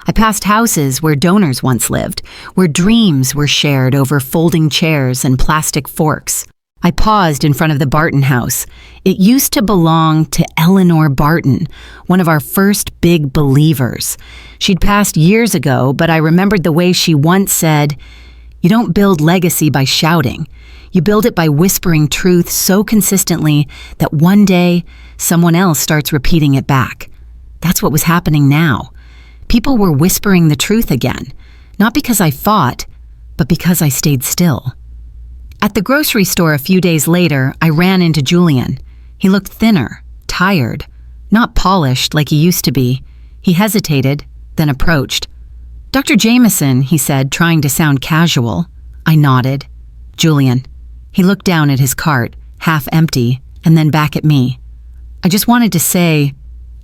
I passed houses where donors once lived, where dreams were shared over folding chairs and plastic forks. I paused in front of the Barton house. It used to belong to Eleanor Barton, one of our first big believers. She'd passed years ago, but I remembered the way she once said, "You don't build legacy by shouting. You build it by whispering truth so consistently that one day someone else starts repeating it back." That's what was happening now. People were whispering the truth again, not because I fought, but because I stayed still. At the grocery store a few days later, I ran into Julian. He looked thinner, tired, not polished like he used to be. He hesitated, then approached. "Dr. Jameson," he said, trying to sound casual. I nodded. "Julian." He looked down at his cart, half empty, and then back at me. "I just wanted to say,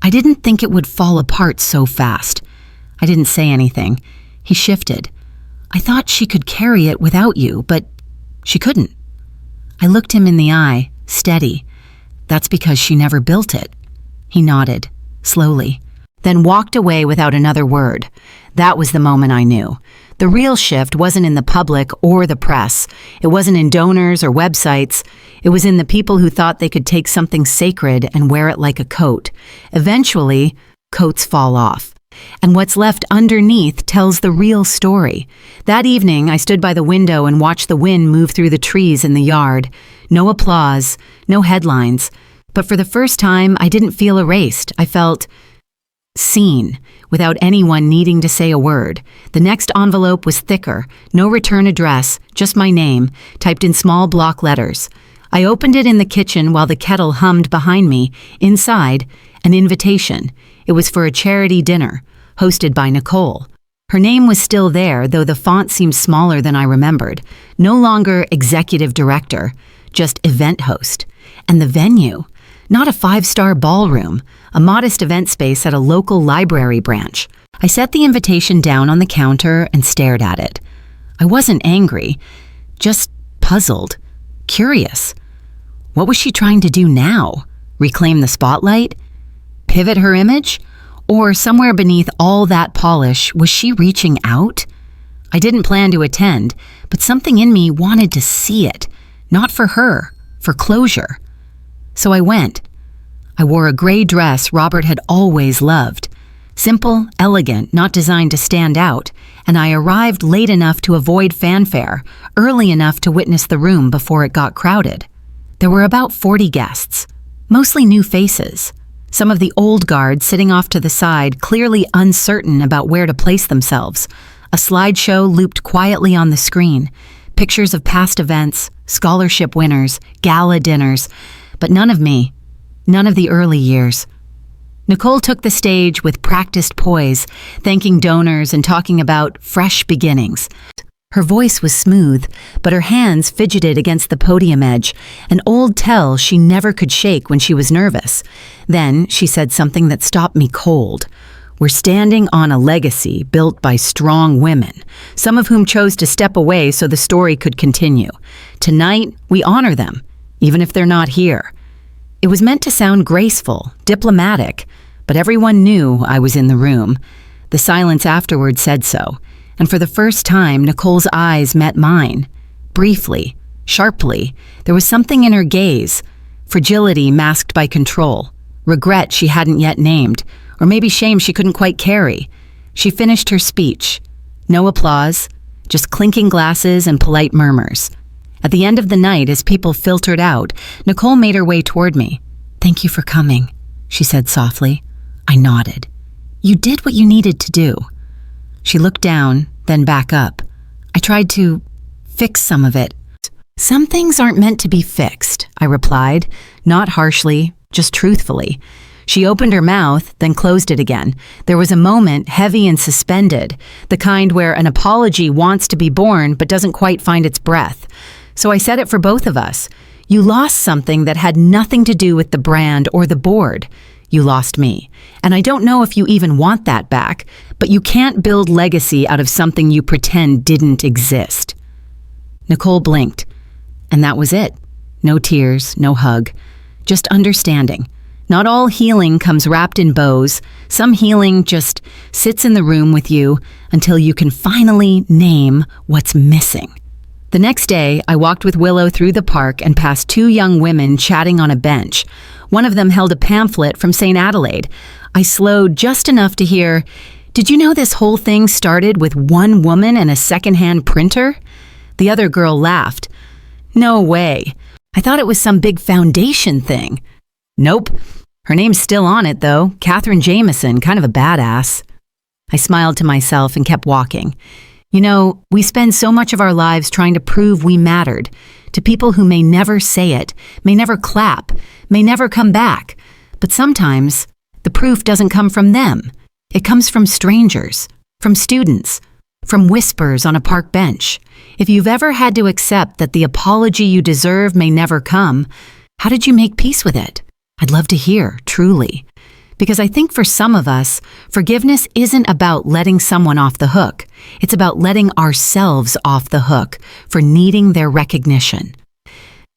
I didn't think it would fall apart so fast." I didn't say anything. He shifted. "I thought she could carry it without you, but she couldn't." I looked him in the eye, steady. "That's because she never built it." He nodded, slowly, then walked away without another word. That was the moment I knew. The real shift wasn't in the public or the press. It wasn't in donors or websites. It was in the people who thought they could take something sacred and wear it like a coat. Eventually, coats fall off. And what's left underneath tells the real story. That evening, I stood by the window and watched the wind move through the trees in the yard. No applause, no headlines. But for the first time, I didn't feel erased. I felt seen, without anyone needing to say a word. The next envelope was thicker, no return address, just my name, typed in small block letters. I opened it in the kitchen while the kettle hummed behind me. Inside, an invitation. It was for a charity dinner, hosted by Nicole. Her name was still there, though the font seemed smaller than I remembered. No longer executive director, just event host. And the venue. Not a 5-star ballroom, a modest event space at a local library branch. I set the invitation down on the counter and stared at it. I wasn't angry, just puzzled, curious. What was she trying to do now? Reclaim the spotlight? Pivot her image? Or somewhere beneath all that polish, was she reaching out? I didn't plan to attend, but something in me wanted to see it. Not for her, for closure. So I went. I wore a gray dress Robert had always loved. Simple, elegant, not designed to stand out, and I arrived late enough to avoid fanfare, early enough to witness the room before it got crowded. There were about 40 guests, mostly new faces. Some of the old guard sitting off to the side, clearly uncertain about where to place themselves. A slideshow looped quietly on the screen. Pictures of past events, scholarship winners, gala dinners, but none of me, none of the early years. Nicole took the stage with practiced poise, thanking donors and talking about fresh beginnings. Her voice was smooth, but her hands fidgeted against the podium edge, an old tell she never could shake when she was nervous. Then she said something that stopped me cold. "We're standing on a legacy built by strong women, some of whom chose to step away so the story could continue. Tonight, we honor them, even if they're not here." It was meant to sound graceful, diplomatic, but everyone knew I was in the room. The silence afterward said so, and for the first time, Nicole's eyes met mine. Briefly, sharply, there was something in her gaze, fragility masked by control, regret she hadn't yet named, or maybe shame she couldn't quite carry. She finished her speech. No applause, just clinking glasses and polite murmurs. At the end of the night, as people filtered out, Nicole made her way toward me. "Thank you for coming," she said softly. I nodded. "You did what you needed to do." She looked down, then back up. "I tried to fix some of it." "Some things aren't meant to be fixed," I replied, not harshly, just truthfully. She opened her mouth, then closed it again. There was a moment, heavy and suspended, the kind where an apology wants to be born but doesn't quite find its breath. So I said it for both of us. You lost something that had nothing to do with the brand or the board. You lost me. And I don't know if you even want that back, but you can't build legacy out of something you pretend didn't exist. Nicole blinked, and that was it. No tears, no hug, just understanding. Not all healing comes wrapped in bows. Some healing just sits in the room with you until you can finally name what's missing. The next day, I walked with Willow through the park and past two young women chatting on a bench. One of them held a pamphlet from St. Adelaide. I slowed just enough to hear, "Did you know this whole thing started with one woman and a secondhand printer?" The other girl laughed. "No way. I thought it was some big foundation thing." "Nope. Her name's still on it, though. Catherine Jameson, kind of a badass." I smiled to myself and kept walking. You know, we spend so much of our lives trying to prove we mattered to people who may never say it, may never clap, may never come back. But sometimes the proof doesn't come from them. It comes from strangers, from students, from whispers on a park bench. If you've ever had to accept that the apology you deserve may never come, how did you make peace with it? I'd love to hear, truly. Because I think for some of us, forgiveness isn't about letting someone off the hook. It's about letting ourselves off the hook for needing their recognition.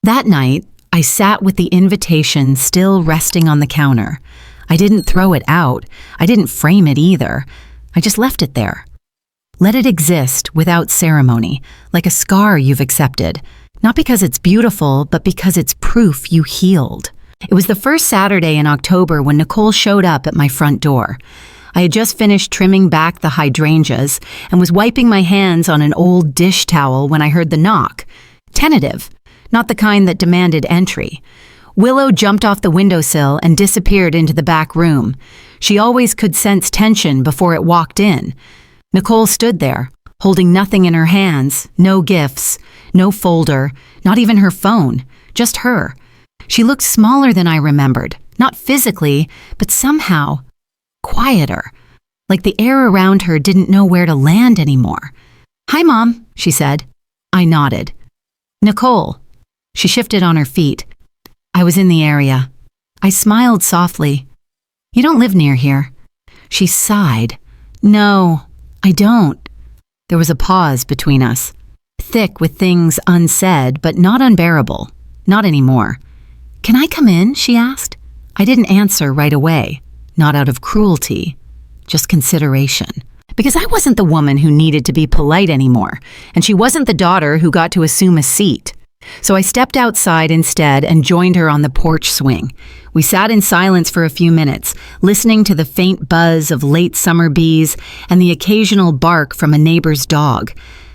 That night, I sat with the invitation still resting on the counter. I didn't throw it out. I didn't frame it either. I just left it there. Let it exist without ceremony, like a scar you've accepted. Not because it's beautiful, but because it's proof you healed. It was the first Saturday in October when Nicole showed up at my front door. I had just finished trimming back the hydrangeas and was wiping my hands on an old dish towel when I heard the knock. Tentative, not the kind that demanded entry. Willow jumped off the windowsill and disappeared into the back room. She always could sense tension before it walked in. Nicole stood there, holding nothing in her hands, no gifts, no folder, not even her phone, just her. She looked smaller than I remembered, not physically, but somehow quieter, like the air around her didn't know where to land anymore. "Hi, Mom," she said. I nodded. "Nicole." She shifted on her feet. I was in the area. I smiled softly. "You don't live near here." She sighed. "No, I don't." There was a pause between us, thick with things unsaid, but not unbearable. Not anymore. "Can I come in?" she asked. I didn't answer right away, not out of cruelty, just consideration. Because I wasn't the woman who needed to be polite anymore, and she wasn't the daughter who got to assume a seat. So I stepped outside instead and joined her on the porch swing. We sat in silence for a few minutes, listening to the faint buzz of late summer bees and the occasional bark from a neighbor's dog.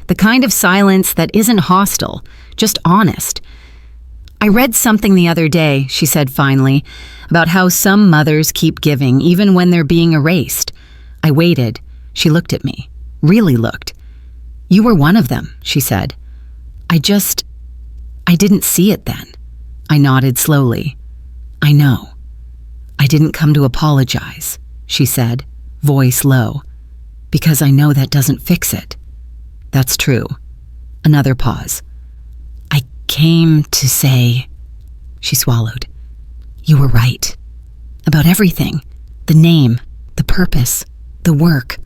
The kind of silence that isn't hostile, just honest. "I read something the other day," she said finally, "about how some mothers keep giving even when they're being erased." I waited. She looked at me, really looked. "You were one of them," she said. I didn't see it then." I nodded slowly. "I know. I didn't come to apologize," she said, voice low, "because I know that doesn't fix it." "That's true." Another pause. "I came to say," she swallowed, "you were right. About everything. The name, the purpose, the work.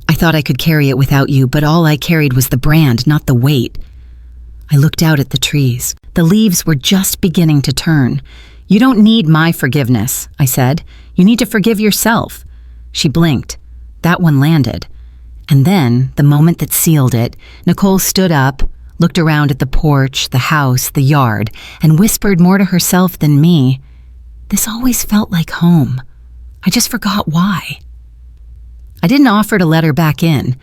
I thought I could carry it without you, but all I carried was the brand, not the weight." I looked out at the trees. The leaves were just beginning to turn. "You don't need my forgiveness," I said. "You need to forgive yourself." She blinked. That one landed. And then, the moment that sealed it, Nicole stood up, looked around at the porch, the house, the yard, and whispered more to herself than me. "This always felt like home. I just forgot why." I didn't offer to let her back in.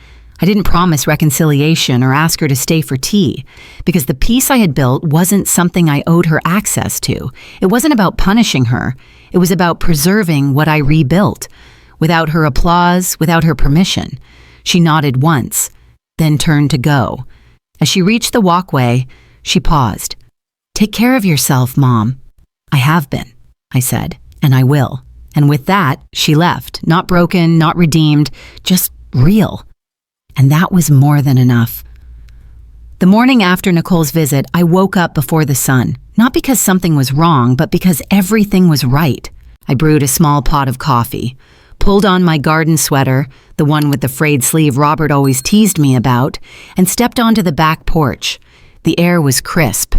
I didn't promise reconciliation or ask her to stay for tea, because the peace I had built wasn't something I owed her access to. It wasn't about punishing her. It was about preserving what I rebuilt, without her applause, without her permission. She nodded once, then turned to go. As she reached the walkway, she paused. "Take care of yourself, Mom." "I have been," I said, "and I will." And with that, she left, not broken, not redeemed, just real. And that was more than enough. The morning after Nicole's visit, I woke up before the sun, not because something was wrong, but because everything was right. I brewed a small pot of coffee, pulled on my garden sweater, the one with the frayed sleeve Robert always teased me about, and stepped onto the back porch. The air was crisp,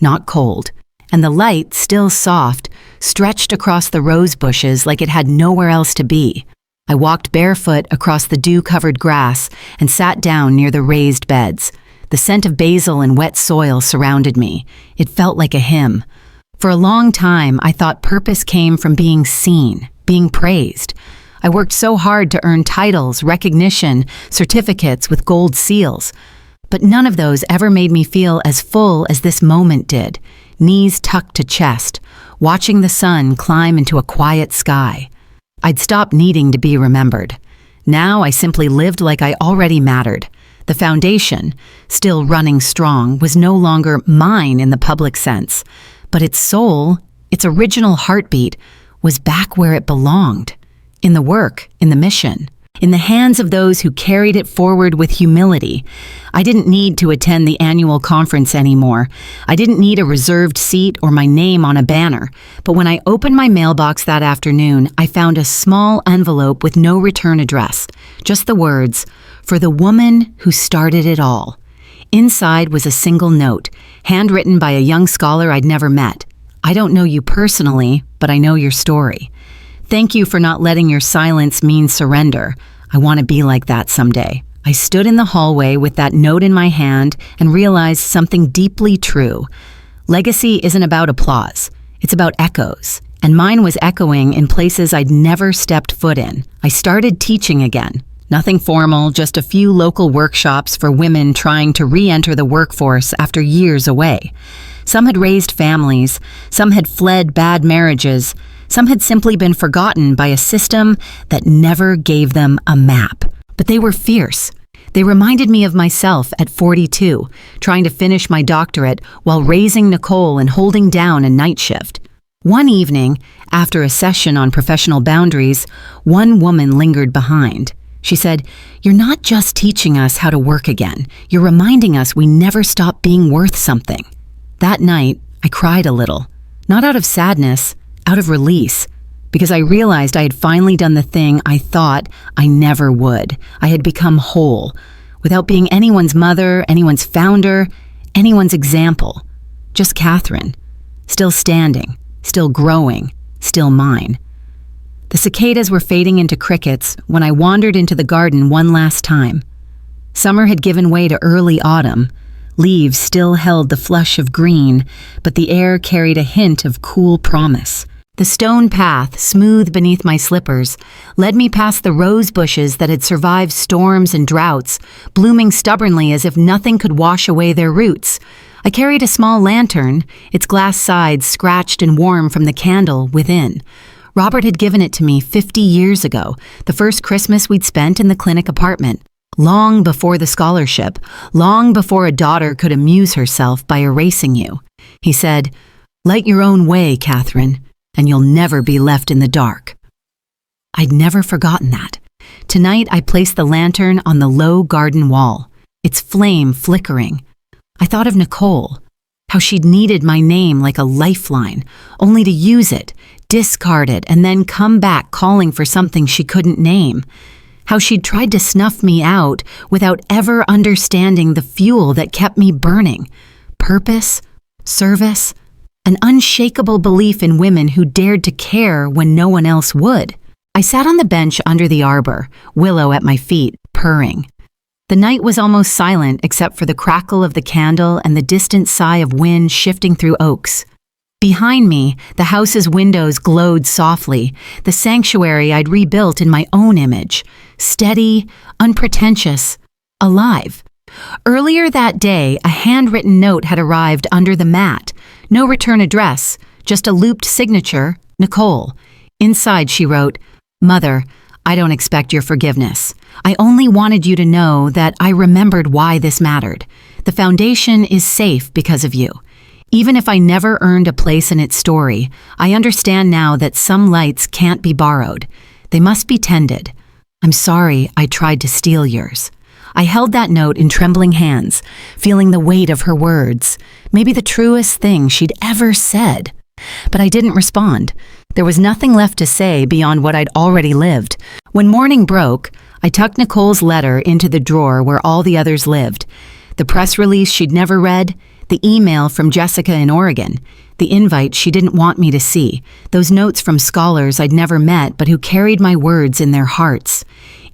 not cold, and the light, still soft, stretched across the rose bushes like it had nowhere else to be. I walked barefoot across the dew-covered grass and sat down near the raised beds. The scent of basil and wet soil surrounded me. It felt like a hymn. For a long time, I thought purpose came from being seen, being praised. I worked so hard to earn titles, recognition, certificates with gold seals. But none of those ever made me feel as full as this moment did, knees tucked to chest, watching the sun climb into a quiet sky. I'd stopped needing to be remembered. Now I simply lived like I already mattered. The foundation, still running strong, was no longer mine in the public sense, but its soul, its original heartbeat, was back where it belonged. In the work, in the mission, in the hands of those who carried it forward with humility. I didn't need to attend the annual conference anymore. I didn't need a reserved seat or my name on a banner. But when I opened my mailbox that afternoon, I found a small envelope with no return address, just the words, "For the woman who started it all." Inside was a single note, handwritten by a young scholar I'd never met. "I don't know you personally, but I know your story. Thank you for not letting your silence mean surrender. I want to be like that someday." I stood in the hallway with that note in my hand and realized something deeply true. Legacy isn't about applause. It's about echoes. And mine was echoing in places I'd never stepped foot in. I started teaching again. Nothing formal, just a few local workshops for women trying to re-enter the workforce after years away. Some had raised families. Some had fled bad marriages. Some had simply been forgotten by a system that never gave them a map. But they were fierce. They reminded me of myself at 42, trying to finish my doctorate while raising Nicole and holding down a night shift. One evening, after a session on professional boundaries, one woman lingered behind. She said, "You're not just teaching us how to work again. You're reminding us we never stop being worth something." That night, I cried a little, not out of sadness, out of release, because I realized I had finally done the thing I thought I never would. I had become whole, without being anyone's mother, anyone's founder, anyone's example. Just Catherine, still standing, still growing, still mine. The cicadas were fading into crickets when I wandered into the garden one last time. Summer had given way to early autumn. Leaves still held the flush of green, but the air carried a hint of cool promise. The stone path, smooth beneath my slippers, led me past the rose bushes that had survived storms and droughts, blooming stubbornly as if nothing could wash away their roots. I carried a small lantern, its glass sides scratched and warm from the candle within. Robert had given it to me 50 years ago, the first Christmas we'd spent in the clinic apartment. Long before the scholarship, long before a daughter could amuse herself by erasing you. He said, "Light your own way, Catherine, and you'll never be left in the dark." I'd never forgotten that. Tonight, I placed the lantern on the low garden wall, its flame flickering. I thought of Nicole, how she'd needed my name like a lifeline, only to use it, discard it, and then come back calling for something she couldn't name. How she'd tried to snuff me out without ever understanding the fuel that kept me burning. Purpose, service, an unshakable belief in women who dared to care when no one else would. I sat on the bench under the arbor, Willow at my feet, purring. The night was almost silent except for the crackle of the candle and the distant sigh of wind shifting through oaks. Behind me, the house's windows glowed softly, the sanctuary I'd rebuilt in my own image, steady, unpretentious, alive. Earlier that day, a handwritten note had arrived under the mat. No return address, just a looped signature, Nicole. Inside she wrote, "Mother, I don't expect your forgiveness. I only wanted you to know that I remembered why this mattered. The foundation is safe because of you. Even if I never earned a place in its story, I understand now that some lights can't be borrowed. They must be tended. I'm sorry I tried to steal yours." I held that note in trembling hands, feeling the weight of her words, maybe the truest thing she'd ever said. But I didn't respond. There was nothing left to say beyond what I'd already lived. When morning broke, I tucked Nicole's letter into the drawer where all the others lived. The press release she'd never read, the email from Jessica in Oregon, the invite she didn't want me to see, those notes from scholars I'd never met but who carried my words in their hearts.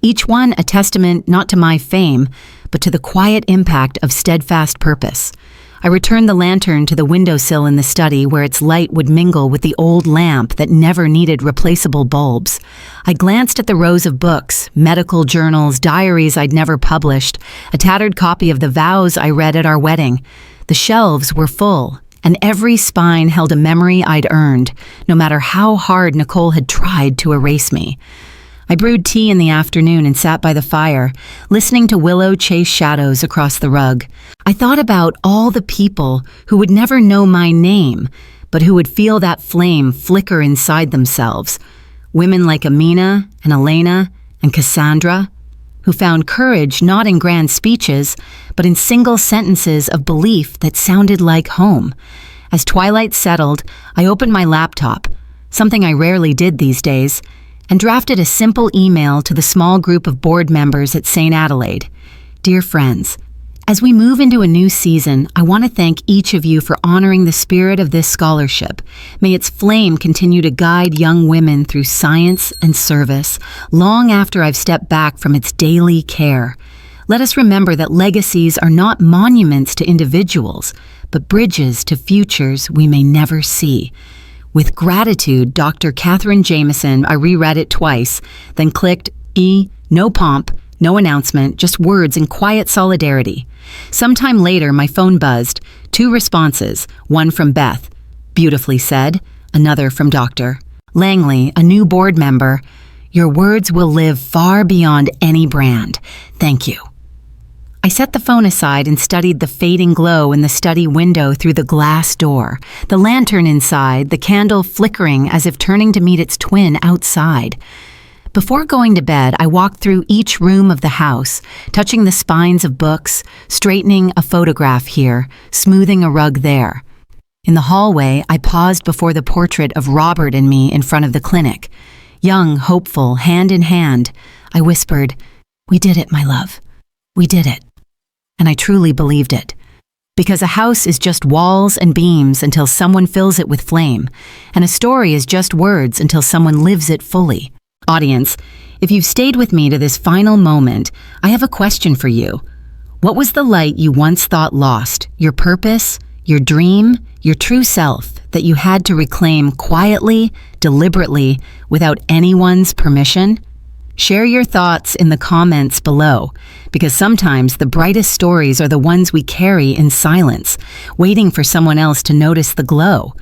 Each one a testament not to my fame, but to the quiet impact of steadfast purpose. I returned the lantern to the windowsill in the study where its light would mingle with the old lamp that never needed replaceable bulbs. I glanced at the rows of books, medical journals, diaries I'd never published, a tattered copy of the vows I read at our wedding. The shelves were full, and every spine held a memory I'd earned, no matter how hard Nicole had tried to erase me. I brewed tea in the afternoon and sat by the fire, listening to Willow chase shadows across the rug. I thought about all the people who would never know my name, but who would feel that flame flicker inside themselves. Women like Amina and Elena and Cassandra, who found courage not in grand speeches, but in single sentences of belief that sounded like home. As twilight settled, I opened my laptop, something I rarely did these days, and drafted a simple email to the small group of board members at St. Adelaide. Dear friends, as we move into a new season, I want to thank each of you for honoring the spirit of this scholarship. May its flame continue to guide young women through science and service, long after I've stepped back from its daily care. Let us remember that legacies are not monuments to individuals, but bridges to futures we may never see. With gratitude, Dr. Catherine Jameson. I reread it twice, then clicked E, no pomp, no announcement, just words in quiet solidarity. Sometime later, my phone buzzed. 2 responses, one from Beth, beautifully said, another from Dr. Langley, a new board member. Your words will live far beyond any brand. Thank you. I set the phone aside and studied the fading glow in the study window through the glass door, the lantern inside, the candle flickering as if turning to meet its twin outside. Before going to bed, I walked through each room of the house, touching the spines of books, straightening a photograph here, smoothing a rug there. In the hallway, I paused before the portrait of Robert and me in front of the clinic. Young, hopeful, hand in hand, I whispered, "We did it, my love. We did it." And I truly believed it. Because a house is just walls and beams until someone fills it with flame, and a story is just words until someone lives it fully. Audience, if you've stayed with me to this final moment, I have a question for you. What was the light you once thought lost, your purpose, your dream, your true self that you had to reclaim quietly, deliberately, without anyone's permission? Share your thoughts in the comments below, because sometimes the brightest stories are the ones we carry in silence, waiting for someone else to notice the glow.